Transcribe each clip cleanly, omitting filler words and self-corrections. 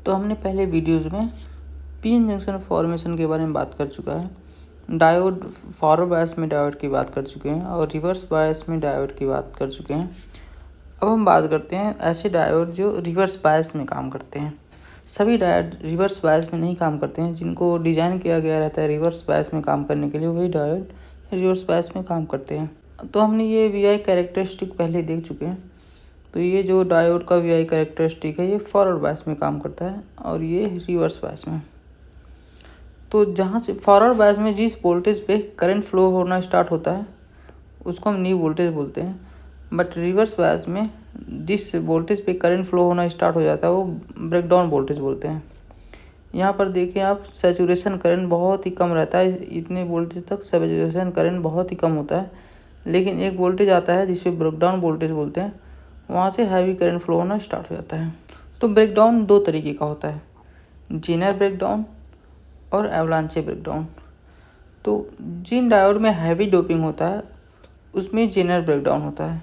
तो हमने पहले वीडियोज़ में पीएन जंक्शन फॉर्मेशन के बारे में बात कर चुका है, डायोड फॉरवर्ड बायस में डायोड की बात कर चुके हैं और रिवर्स बायस में डायोड की बात कर चुके हैं। अब हम बात करते हैं ऐसे डायोड जो रिवर्स बायस में काम करते हैं। सभी डायोड रिवर्स बायस में नहीं काम करते हैं। जिनको डिज़ाइन किया गया रहता है रिवर्स बायस में काम करने के लिए, वही डायोड रिवर्स बायस में काम करते हैं। तो हमने ये वीआई कैरेक्टरिस्टिक पहले देख चुके हैं। तो ये जो डायोड का वीआई कैरेक्टरिस्टिक है, ये फॉरवर्ड बायस में काम करता है और ये रिवर्स बायस में। तो जहाँ से फॉरवर्ड बायस में जिस वोल्टेज पे करंट फ्लो होना स्टार्ट होता है उसको हम न्यू वोल्टेज बोलते हैं। बट रिवर्स बायस में जिस वोल्टेज पे करंट फ्लो होना स्टार्ट हो जाता है वो ब्रेकडाउन वोल्टेज बोलते हैं। यहाँ पर देखिए आप, सैचुरेशन करंट बहुत ही कम रहता है। इतने वोल्टेज तक सैचुरेशन करंट बहुत ही कम होता है, लेकिन एक वोल्टेज आता है जिसपे ब्रेकडाउन वोल्टेज बोलते हैं, वहाँ से हैवी करंट फ्लो होना स्टार्ट हो जाता है। तो ब्रेकडाउन दो तरीके का होता है, जेनर ब्रेकडाउन और एवलांचे ब्रेकडाउन। तो जिन डायोड में हैवी डोपिंग होता है उसमें जेनर ब्रेकडाउन होता है,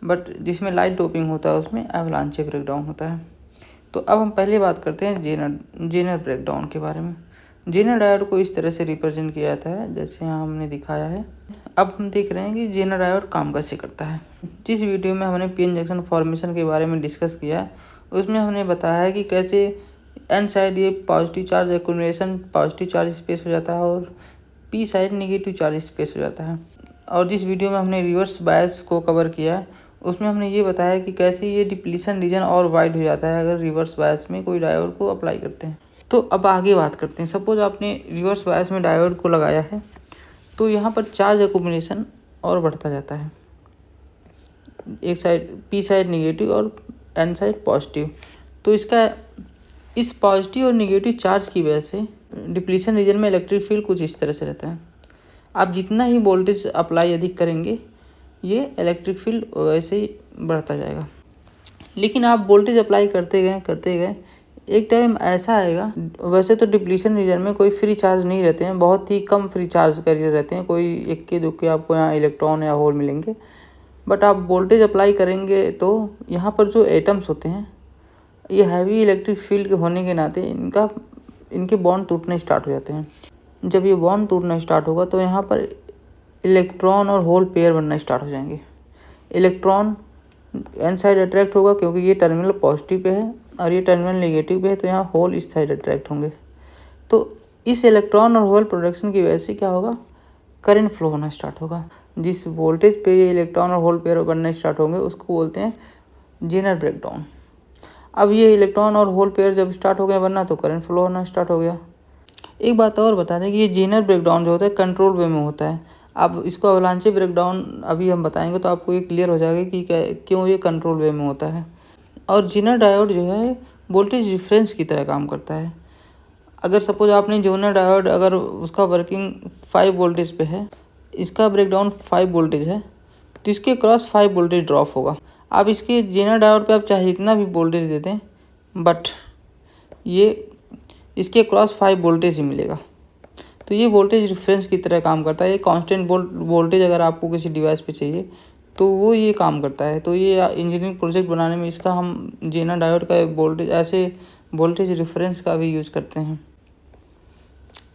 बट जिसमें लाइट डोपिंग होता है उसमें एवलांचे ब्रेकडाउन होता है। तो अब हम पहले बात करते हैं जेनर ब्रेकडाउन के बारे में। जेनर डायोड को इस तरह से रिप्रेजेंट किया जाता है जैसे यहाँ हमने दिखाया है। अब हम देख रहे हैं कि जेनर डायोड काम कैसे करता है। जिस वीडियो में हमने पीएन जंक्शन फॉर्मेशन के बारे में डिस्कस किया है उसमें हमने बताया है कि कैसे एन साइड ये positive charge accumulation positive charge space हो जाता है और P side negative charge space हो जाता है। और जिस वीडियो में हमने रिवर्स बायस को कवर किया है उसमें हमने ये बताया कि कैसे ये डिप्लीशन रीजन और वाइड हो जाता है अगर रिवर्स बायस में कोई डायोड को अप्लाई करते हैं। तो अब आगे बात करते हैं। सपोज आपने रिवर्स बायस में डायोड को लगाया है तो यहाँ पर चार्ज एक्यूमुलेशन और बढ़ता जाता है। एक साइड पी साइड नेगेटिव और एन साइड पॉजिटिव। तो इस पॉजिटिव और नेगेटिव चार्ज की वजह से डिप्लीशन रीजन में इलेक्ट्रिक फील्ड कुछ इस तरह से रहता है। आप जितना ही वोल्टेज अप्लाई अधिक करेंगे ये इलेक्ट्रिक फील्ड वैसे ही बढ़ता जाएगा। लेकिन आप वोल्टेज अप्लाई करते गए एक टाइम ऐसा आएगा, वैसे तो डिप्लीशन रीजन में कोई फ्री चार्ज नहीं रहते हैं, बहुत ही कम फ्री चार्ज कैरियर रहते हैं, कोई इक्के दुक्के आपको यहाँ इलेक्ट्रॉन या होल मिलेंगे। बट आप वोल्टेज अप्लाई करेंगे तो यहाँ पर जो एटम्स होते हैं ये हैवी इलेक्ट्रिक फील्ड के होने के नाते इनके बॉन्ड टूटने स्टार्ट हो जाते हैं। जब ये बॉन्ड टूटना स्टार्ट होगा तो यहाँ पर इलेक्ट्रॉन और होल पेयर बनना स्टार्ट हो जाएंगे। इलेक्ट्रॉन एन साइड अट्रैक्ट होगा क्योंकि ये टर्मिनल पॉजिटिव पे है और ये टर्मिनल नेगेटिव पे है, तो यहाँ होल इस साइड अट्रैक्ट होंगे। तो इस इलेक्ट्रॉन और होल प्रोडक्शन की वजह से क्या होगा, करंट फ्लो होना स्टार्ट होगा। जिस वोल्टेज पे ये इलेक्ट्रॉन और होल पेयर बनने स्टार्ट होंगे उसको बोलते हैं जेनर ब्रेकडाउन। अब ये इलेक्ट्रॉन और होल पेयर जब स्टार्ट हो गए बनना तो करंट फ्लो होना स्टार्ट हो गया। एक बात और बता दें कि ये जेनर ब्रेकडाउन जो होता है कंट्रोल वे में होता है। अब इसको अवलांचे ब्रेकडाउन अभी हम बताएंगे तो आपको ये क्लियर हो जाएगा कि क्यों ये कंट्रोल वे में होता है। और जेनर डायोड जो है वोल्टेज रिफरेंस की तरह काम करता है। अगर सपोज आपने जेनर डायोड अगर उसका वर्किंग 5 वोल्टेज पे है, इसका ब्रेकडाउन 5 वोल्टेज है, तो इसके क्रॉस 5 वोल्टेज ड्रॉप होगा। आप इसके जेनर डायोड पे आप चाहे जितना भी वोल्टेज दे दें बट ये इसके क्रॉस 5 वोल्टेज ही मिलेगा। तो ये वोल्टेज रिफरेंस की तरह काम करता है। ये कांस्टेंट वोल्टेज अगर आपको किसी डिवाइस पे चाहिए तो वो ये काम करता है। तो ये इंजीनियरिंग प्रोजेक्ट बनाने में इसका हम जेनर डायोड का वोल्टेज ऐसे वोल्टेज रिफरेंस का भी यूज़ करते हैं।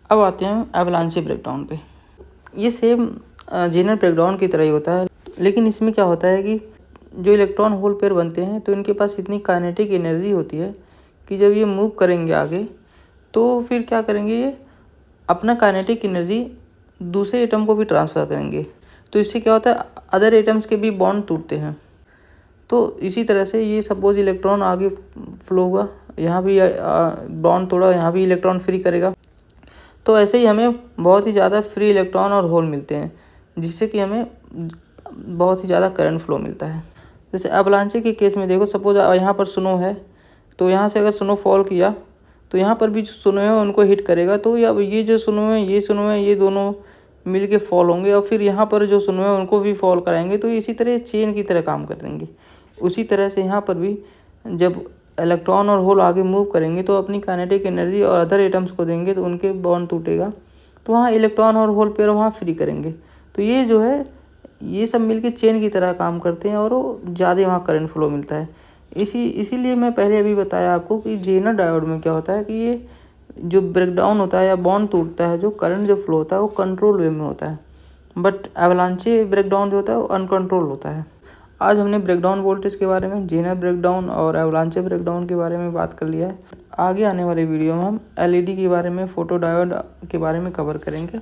अब आते हैं एवलांचे ब्रेकडाउन पे। ये सेम जेनर ब्रेकडाउन की तरह ही होता है, लेकिन इसमें क्या होता है कि जो इलेक्ट्रॉन होल पेयर बनते हैं तो इनके पास इतनी काइनेटिक एनर्जी होती है कि जब ये मूव करेंगे आगे तो फिर क्या करेंगे, ये अपना काइनेटिक एनर्जी दूसरे एटम को भी ट्रांसफ़र करेंगे। तो इससे क्या होता है, अदर एटम्स के भी बॉन्ड टूटते हैं। तो इसी तरह से ये सपोज इलेक्ट्रॉन आगे फ्लो हुआ, यहाँ भी बॉन्ड तोड़ा, यहाँ भी इलेक्ट्रॉन फ्री करेगा। तो ऐसे ही हमें बहुत ही ज़्यादा फ्री इलेक्ट्रॉन और होल मिलते हैं जिससे कि हमें बहुत ही ज़्यादा करंट फ्लो मिलता है। जैसे अवलांचे के केस में देखो, सपोज यहाँ पर स्नो है तो यहाँ से अगर स्नो फॉल किया तो यहाँ पर भी जो स्नो है उनको हिट करेगा। तो ये जो स्नो है ये दोनों मिल के फॉल होंगे और फिर यहाँ पर जो स्नो है उनको भी फॉल कराएंगे। तो इसी तरह चेन की तरह काम करेंगे। उसी तरह से यहाँ पर भी जब इलेक्ट्रॉन और होल आगे मूव करेंगे तो अपनी काइनेटिक एनर्जी और अदर एटम्स को देंगे तो उनके बॉन्ड टूटेगा, तो वहाँ इलेक्ट्रॉन और होल पेयर वहाँ फ्री करेंगे। तो ये जो है ये सब मिलके चेन की तरह काम करते हैं और वो ज़्यादा वहाँ करंट फ्लो मिलता है। इसीलिए मैं पहले अभी बताया आपको कि जेनर डायोड में क्या होता है कि ये जो ब्रेकडाउन होता है या बॉन्ड टूटता है, जो करंट जो फ्लो होता है वो कंट्रोल वे में होता है, बट एवलांचे ब्रेकडाउन जो होता है वो अनकंट्रोल होता है। आज हमने ब्रेकडाउन वोल्टेज के बारे में, जेनर ब्रेकडाउन और एवलांचे ब्रेकडाउन के बारे में बात कर लिया है। आगे आने वाले वीडियो में हम एलईडी के बारे में, फोटो डायोड के बारे में कवर करेंगे।